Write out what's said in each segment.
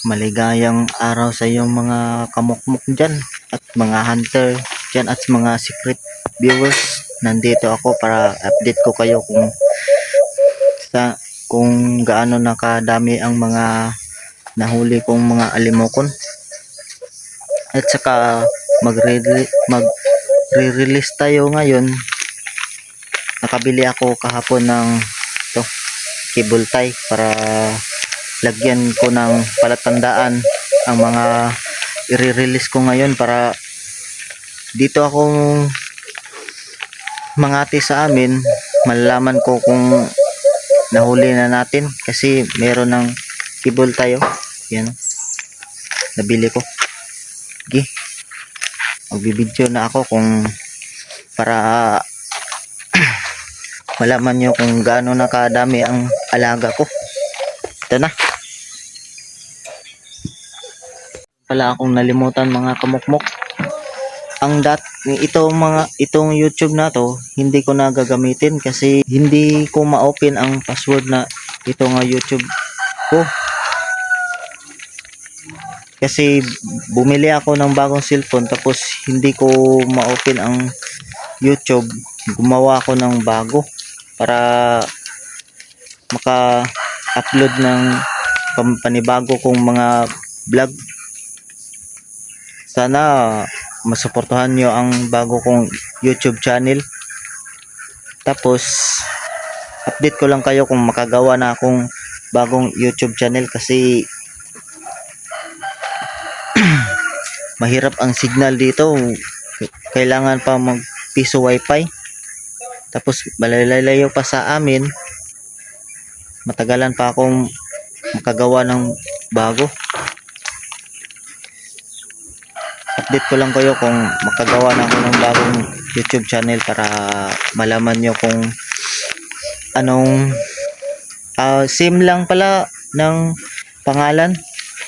Maligayang araw sa iyong mga kamukmuk dyan at mga hunter dyan at mga secret viewers. Nandito ako para update ko kayo kung gaano nakadami ang mga nahuli kong mga alimokon. At saka magre-release tayo ngayon. Nakabili ako kahapon ng cable tie para lagyan ko ng palatandaan ang mga i-release ko ngayon, para dito ako mangati sa amin, malalaman ko kung nahuli na natin, kasi meron ng cable tayo. Yan, nabili ko. Okay, magbibideo na ako para malaman nyo kung gaano nakadami ang alaga ko. Ito na pala akong nalimutan, mga kamukmok. Itong YouTube na to, hindi ko na gagamitin kasi hindi ko ma-open ang password na ito nga YouTube ko. Kasi bumili ako ng bagong cellphone tapos hindi ko ma-open ang YouTube. Gumawa ako ng bago para maka-upload ng panibago kong mga vlog. Sana masuportahan nyo ang bago kong YouTube channel. Tapos update ko lang kayo kung makagawa na akong bagong YouTube channel, kasi mahirap ang signal dito. Kailangan pa mag piso wifi, tapos malalayo pa sa amin. Matagalan pa akong makagawa ng bago. Update ko lang kayo kung makagawa na ako ng bagong YouTube channel para malaman nyo kung anong same lang pala ng pangalan,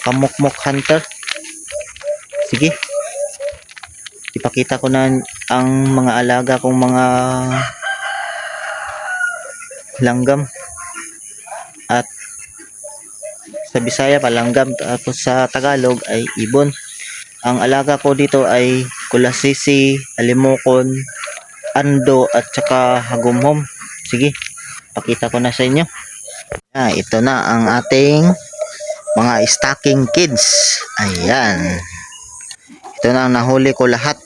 Kamukmok Hunter. Sige, ipakita ko na ang mga alaga kong mga langgam, at sa Bisaya palanggam, tapos sa Tagalog ay ibon. Ang alaga ko dito ay kulasisi, alimokon, ando at saka hagumhom. Sige, pakita ko na sa inyo. Ito na ang ating mga stocking kids. Ayan, ito na ang nahuli ko lahat.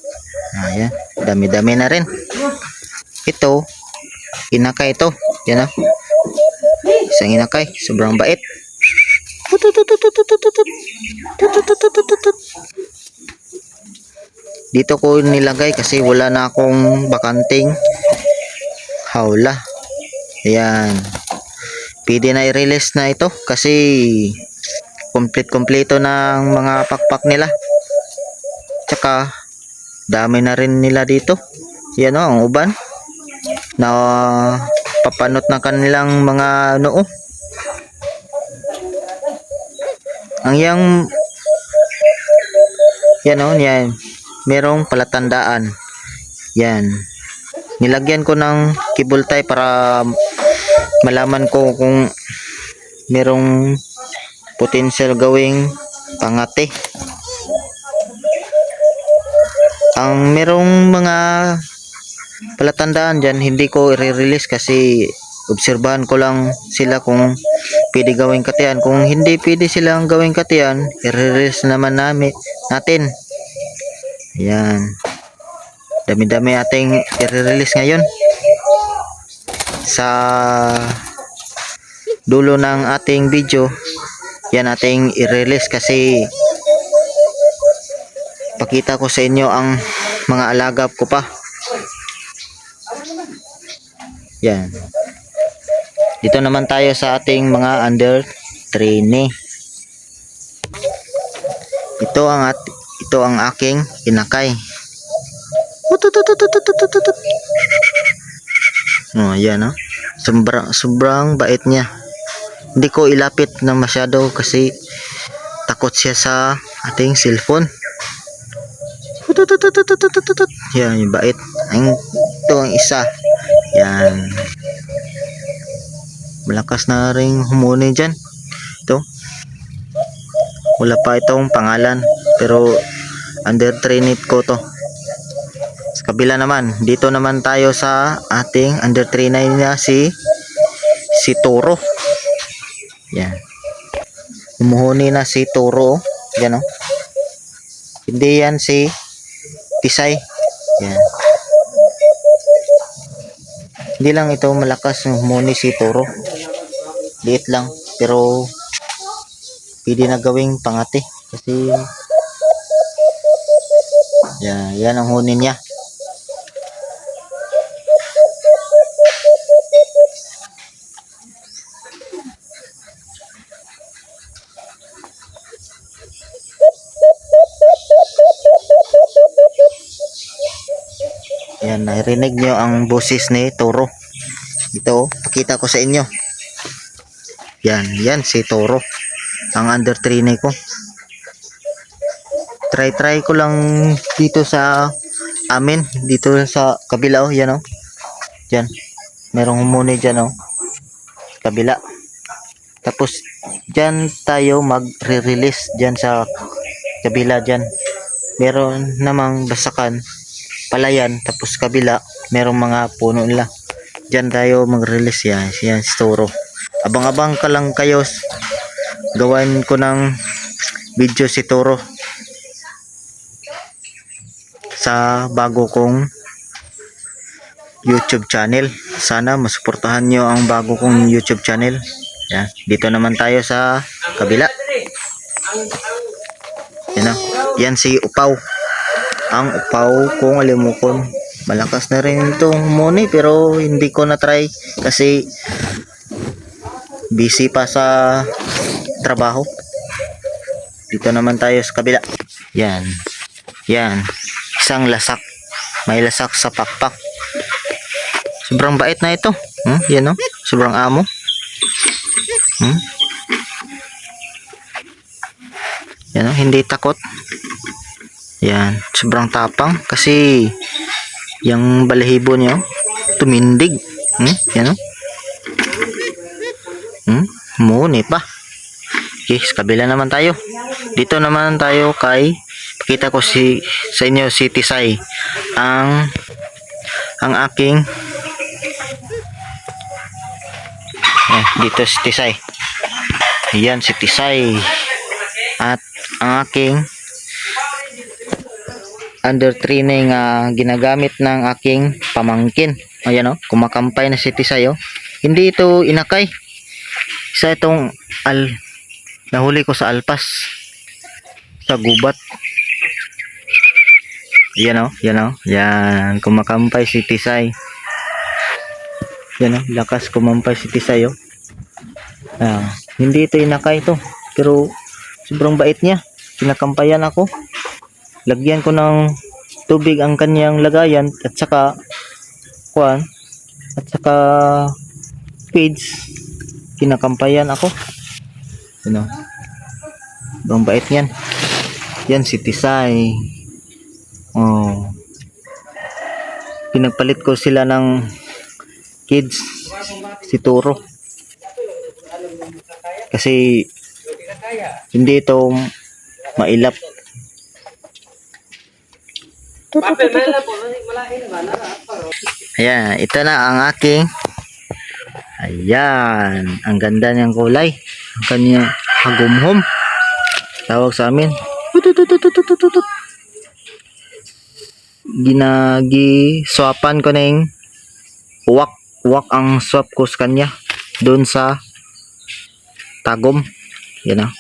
Ayan, dami-dami na rin. Ito, inakay ito. Yan na, isang inakay, sobrang bait. Dito ko nilagay kasi wala na akong bakanting hawla. Ayan, pwede na i-release na ito kasi kompleto ng mga pakpak nila. Tsaka dami na rin nila dito. Yan o, ang uban na papanot na kanilang mga noo. Ang yan o, yan, merong palatandaan. Yan, nilagyan ko ng cable tie para malaman ko kung merong potential gawing pangate. Ang merong mga palatandaan dyan, hindi ko i-release kasi obserbahan ko lang sila kung pwede gawing katiyan. Kung hindi pwede silang gawing katiyan, i-release naman natin. Ayan, dami-dami ating i-release ngayon. Sa dulo ng ating video, yan ating i-release kasi pakita ko sa inyo ang mga alagap ko pa. Yan, dito naman tayo sa ating mga under training. Ito ang aking inakay. Ayan o, sobrang bait niya. Hindi ko ilapit na masyado kasi takot siya sa ating cellphone. Yan, yung bait. Ito ang isa. Yan, malakas na ring humuni dyan. Ito, Wala pa itong pangalan, pero under trained ko to. Sa kabila naman, dito naman tayo sa ating under trained niya si Toro. Yan. Umuhuni na si Toro. Yan, oh. Hindi yan si Tisay. Yan. Hindi lang ito malakas yung humuni si Toro. Liit lang, pero pwede na gawing pangati kasi yan ang huni niya. Yan, narinig nyo ang boses ni Toro. Ito, pakita ko sa inyo. Yan si Toro. Ang under trainee ko. Try ko lang dito sa amin, dito sa kabila, oh, yan, oh. Diyan. Merong humuni diyan, oh. Kabila. Tapos diyan tayo magre-release diyan sa kabila diyan. Meron namang basakan, palayan, tapos kabila merong mga puno nila. Diyan tayo mag-release. Yan si Toro. Abang-abang ka lang kayo. Gawan ko ng video si Toro sa bago kong YouTube channel. Sana masuportahan nyo ang bago kong YouTube channel. Yan. Dito naman tayo sa kabila. Yan, oh. Yan si Upaw. Ang Upaw kung alimukon. Malakas na rin itong humuni, pero hindi ko na try kasi busy pa sa trabaho. Dito naman tayo sa kabila. Yan. Isang lasak. May lasak sa pakpak. Sobrang bait na ito. Yan, oh. Sobrang amo. Yan, oh. Hindi takot. Yan. Sobrang tapang kasi yung balahibo niya, oh, tumindig. Yan, oh. Muni pa. Okay, sa kabila naman tayo. Dito naman tayo kay pakita ko sa inyo si Tisay. Ang aking dito si Tisay. Ayan si Tisay. At ang aking under training ginagamit ng aking pamangkin. Ayan, oh, kumakampay na si Tisay, oh. Hindi ito inakay. Isa itong nahuli ko sa alpas. Sa gubat. Yan, oh. Yan, kumakampay si Tisay. Yan, oh, lakas kumampay si Tisay, oh. Hindi ito inakay ito, pero sobrang bait niya. Kinakampayan ako. Lagyan ko ng tubig ang kanyang lagayan at saka feeds. Kinakampayan ako. Ano? Sobrang bait niyan. Yan si Tisay. Oh. Pinagpalit ko sila ng kids, si Toro. Kasi hindi ito mailap. Ayan, ito na ang aking. Ayan, ang ganda niyang kulay. Ang kanyang hagumhom. Tawag sa amin. Ginagi-swapan ko na yung uwak ang swap ko sa kanya. Doon sa tagom. Yan, oh.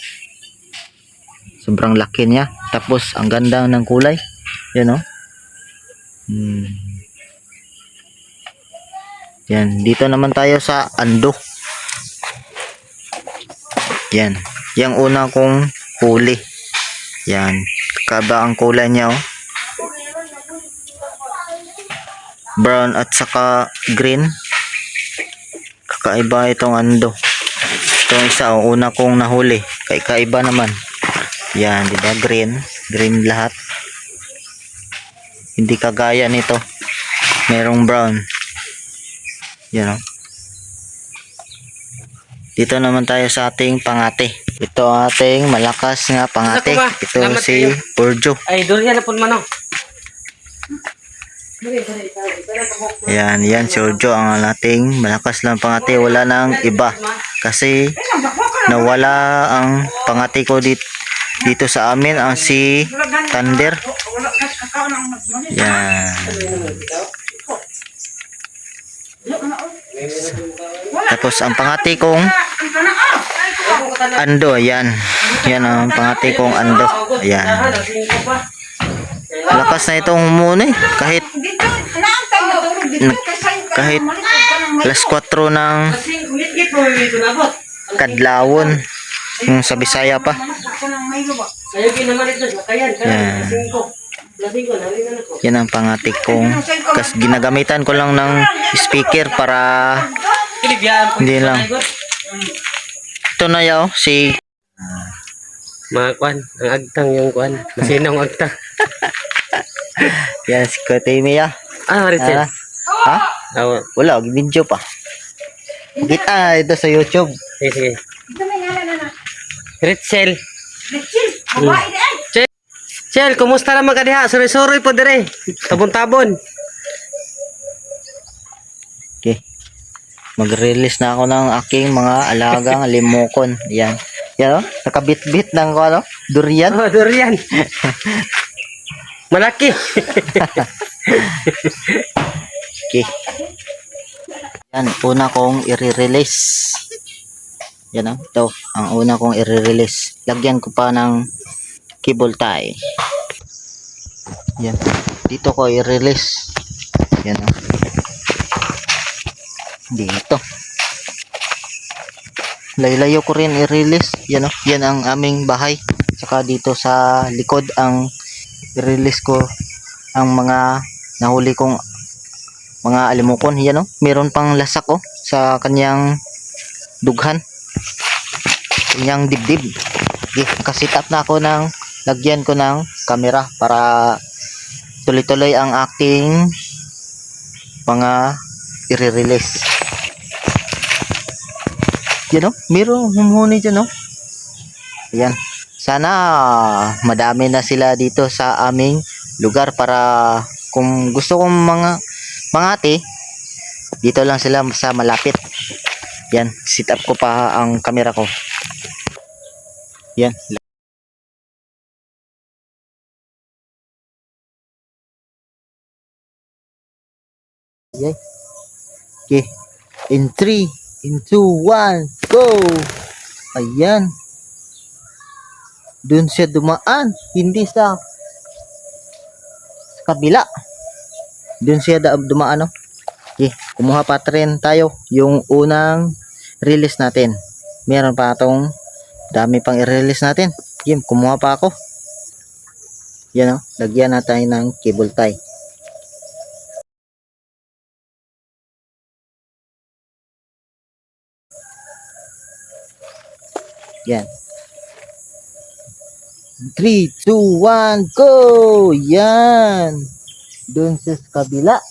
Sobrang laki niya. Tapos ang ganda ng kulay. Yan, oh. Yan, dito naman tayo sa ando. Yan, yung una kong huli. Yan, kaba ang kulay niya, oh. Brown at saka green. Kakaiba itong ando. Itong isa, oh, una kong nahuli. Kakaiba naman. Yan, di ba? Green lahat. Hindi kagaya nito. Merong brown. Yan, oh. Dito naman tayo sa ating pangate. Ito ang ating malakas nga pangate. Ako ba? Ito Salamat si kayo. Urjo. Ay, durian na po manong. Yan si Urjo ang ating malakas lang pangate. Wala nang iba. Kasi nawala ang pangate ko dito sa amin ang si Thunder. Yan. Tapos ang pangati kong Ando, yan. Yan ang pangati kong Ando. Ayan. Lakas na itong humuni. Kahit alas 4 ng kadlawon. Yung sa Bisaya pa. Yan. Yan ang pangati kong. Kasi ginagamitan ko lang ng speaker para hindi lang. Ito na yaw si Mga kwan, ang agtang yung kwan. Masinong agtang. yan si Kotemi ya. Richard. Ha? Wala, video pa. Kita ito sa YouTube. Sige. Richel. Chel, kumusta naman ka diha? Suri-suri po dire. Tabon-tabon. Okay. Mag-release na ako ng aking mga alagang limokon. Yan. Yan o. Nakabit-bit ng ano, durian. Oh, durian. Malaki. Okay. Yan. Una kong i-release. Yan o. Ito. Ang una kong i-release. Lagyan ko pa ng cable tie. Yan. Dito ko i-release. Yan o. Dito. Layo-layo ko rin i-release. Yan o. Yan ang aming bahay. Saka dito sa likod ang i-release ko ang mga nahuli kong mga alimokon. Yan o. Meron pang lasak o sa kanyang dughan. Kanyang dibdib. Okay. Nakasit up na ako ng lagyan ko ng camera para tuloy-tuloy ang aking mga i-release. Yan o, meron humuni dyan o. Ayan. Sana madami na sila dito sa aming lugar para kung gusto kong mangati, dito lang sila sa malapit. Yan, sit up ko pa ang camera ko. Yan. Okay. In 3, in 2, 1, go! Ayan. Doon siya dumaan. Hindi sa kabila. Doon siya dumaan, no? Okay. Kumuha pa rin tayo. Yung unang release natin. Meron pa itong dami pang i-release natin. Yan. Kumuha pa ako. Yan, no? Lagyan natin ng cable tie. Yan. 3, 2, 1, go! Yan. Doon sa kabila.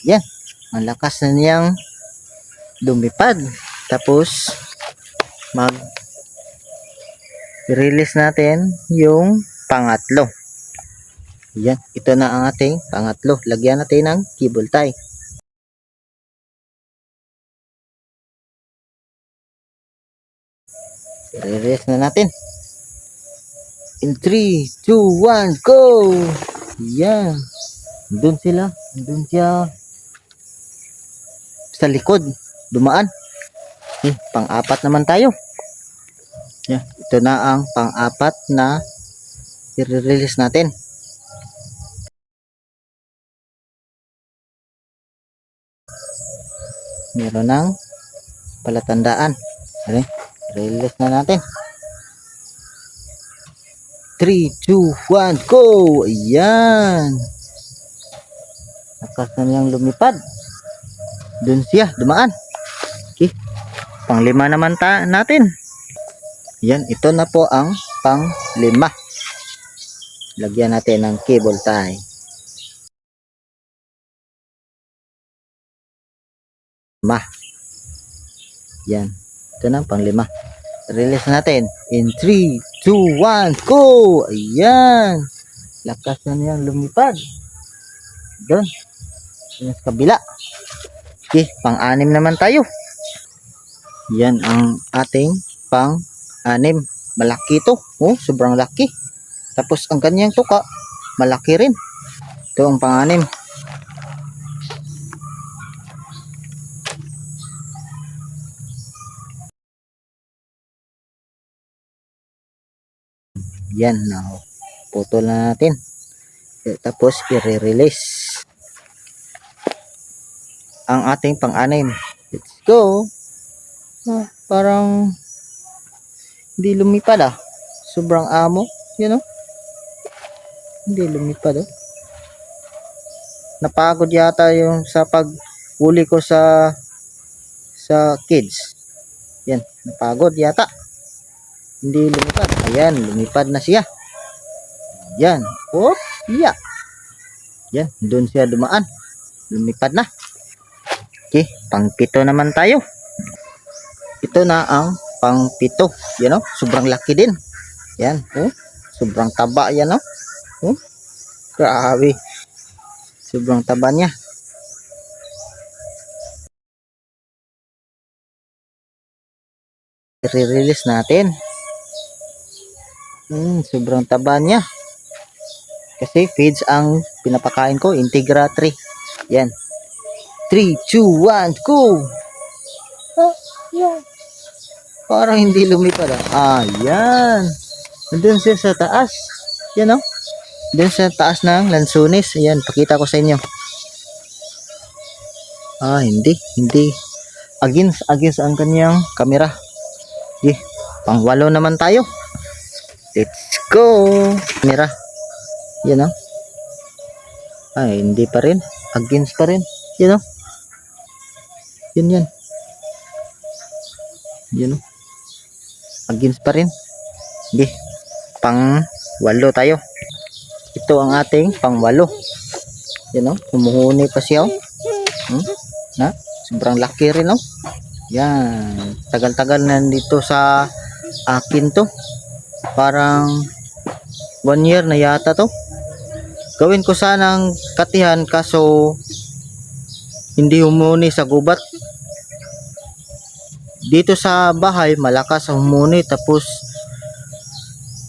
Yan. Ang lakas na niyang lumipad. Tapos, release natin yung pangatlo. Yan. Ito na ang ating pangatlo. Lagyan natin ng cable tie. Release na natin. In 3, 2, 1, go! Yan. Doon sila. Doon siya sa likod. Dumaan. Pang-apat naman tayo. Yan. Ito na ang pang-apat na i-release natin. Meron ng palatandaan. Okay. Release na natin. 3, 2, 1, go! Ayan. Lakas na niyang lumipad. Doon siya, dumaan. Okay. Pang-5 naman natin. Yan, ito na po ang pang-5. Lagyan natin ng cable tie. Yan. Ito na ang pang-5. Release natin. In 3, 2, 1, go! Ayan. Lakas na niyang lumipad. Doon. Doon sa kabila. Okay, pang-anim naman tayo. Yan ang ating pang-anim. Malaki to. Oh, sobrang laki. Tapos ang kanyang tuka, malaki rin. Ito ang pang-anim. Yan na. Putol na natin. Tapos i-release ang ating pang-anim. Let's go. Parang hindi lumipad ah. Sobrang amo. You know? Hindi lumipad oh. Napagod yata yung sa paghuli ko sa kids. Yan. Napagod yata. Hindi lumipad. Ayan. Lumipad na siya. Yan. Oh. Yeah. Yan. Doon siya dumaan. Lumipad na. Okay. Pang-pito naman tayo. Ito na ang pang-pito. Yan o. Sobrang laki din. Yan. Oh. Sobrang taba yan o. Oh. Grabe. Sobrang taba niya. I-release natin. Sobrang taba niya. Kasi feeds ang pinapakain ko. Integra 3. Yan. 3, 2, 1, go! Yan. Parang hindi lumipad ah. Ayan. Doon siya sa taas. Yan o. Doon sa taas ng lansunis. Ayan. Pakita ko sa inyo. Hindi. Hindi. Against ang kanyang camera. Okay. Pang-walo naman tayo. Let's go. Camera. Yan o. Hindi pa rin. Against pa rin. Yan o. Yan. Yan o. Against pa rin. Okay. Pang-walo tayo. Ito ang ating pang-walo. Yan o. Humuhuni pa siya o. Sobrang laki rin o. Yan. Tagal-tagal na dito sa akin to. Parang 1 year na yata to. Gawin ko sanang katihan kaso hindi humuni sa gubat. Dito sa bahay malakas ang humuni tapos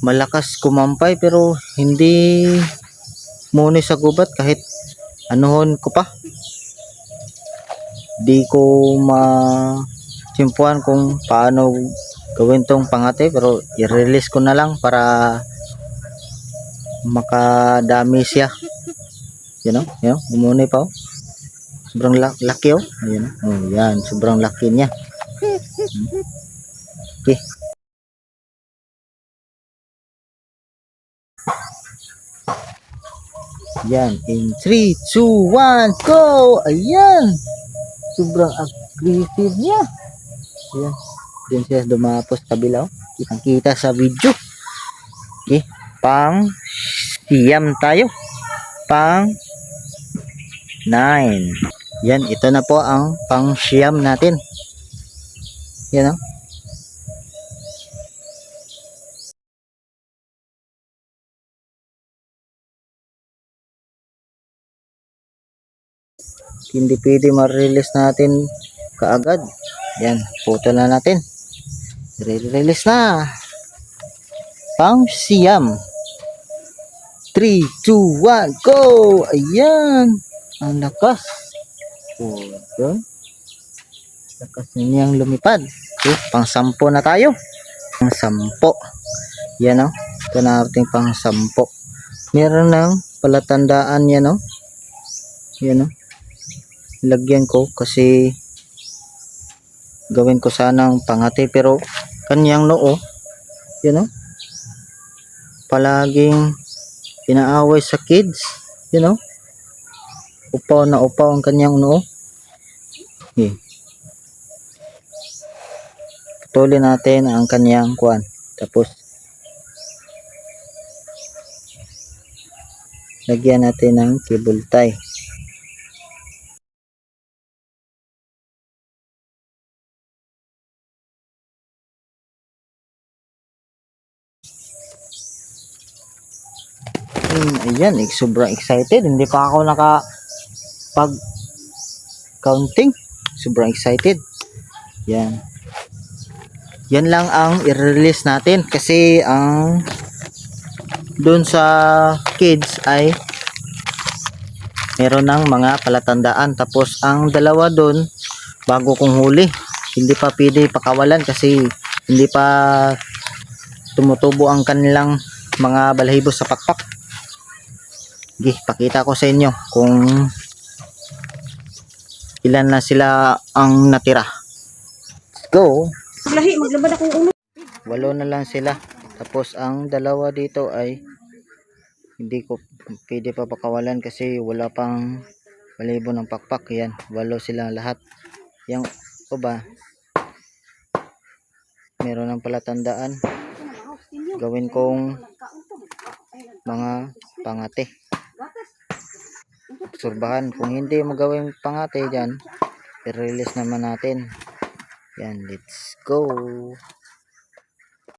malakas kumampay pero hindi humuni sa gubat kahit anuhon ko pa. Di ko simpuan kung paano gawin tong pangate pero i-release ko na lang para makadami siya. Yan o, umuni pa o. Sobrang laki o. Ayan o, yan, sobrang laki niya. Okay. Yan, in 3, 2, 1, go! Ayan. Sobrang aggressive niya. Ayan. Diyan siya dumapos kabila o. Kitang-kita sa video. Okay. Pang siyam tayo. Pang 9. Yan, ito na po ang pang siyam natin. Yan o. Hindi pwede ma-release natin kaagad. Yan, putol na natin. Release na. Pang siyam. 3, 2, 1, go! Ayan. Ang lakas. Yun. Lakas na niyang lumipad. Okay, pang 10 na tayo. Pang 10. Yan o. Ito na ating pang 10. Meron ng palatandaan yan o. Yan o. Lagyan ko kasi gawin ko sanang pangati pero kanyang noo. Yan o. Palaging inaaway sa kids. You know? Upaw na upaw ang kanyang noo. Okay. Putulin natin ang kanyang kuwan. Tapos lagyan natin ng cable tie. Ayan, sobrang excited. Hindi pa ako pag counting. Sobrang excited. Yan. Yan lang ang i-release natin kasi ang doon sa kids ay meron ng mga palatandaan. Tapos ang dalawa doon bago kong huli. Hindi pa pwede pakawalan kasi hindi pa tumutubo ang kanilang mga balahibo sa pakpak. Okay, pakita ko sa inyo kung ilan na sila ang natira. Let's go. Lahi, maglabad akong ulo. 8 na lang sila. Tapos ang dalawa dito ay hindi ko pwede pa pakawalan kasi wala pang balahibo ng pakpak. Yan, 8 sila lahat. Yung ba meron ng palatandaan. Gawin kong mga pangate. Surbahan. Kung hindi mo gawin pangate dyan, i-release naman natin. Yan, let's go.